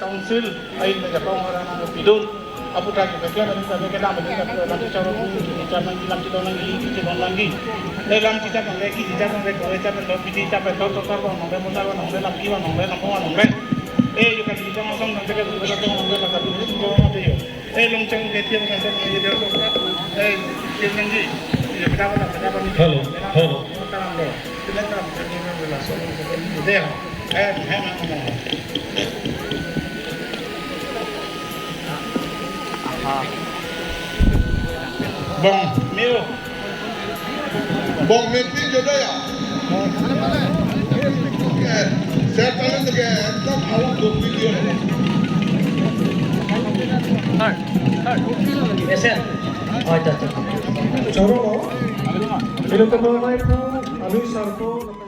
Council ay nagapang orang ng bidon apo tayo kaya namin sabi kaya namin nanti cara kita mengilam kita lagi kita lagi dalam kita lagi kita kita kita betul nong bemunar nong belam kiwa nong belam kawan nong ben juga kita masang nanti kita betul nong belam tapi itu semua ada yo longcang ketiak nanti menjadi dia yang lagi ya berapa nih halo sekarang deh kita kan ini relasi dia Bong Mio Bong Meti jodoh ya saya kalian juga tak awak dua video Besar oh itu 저러고 이렇게 뭐가 있고 아미 sarto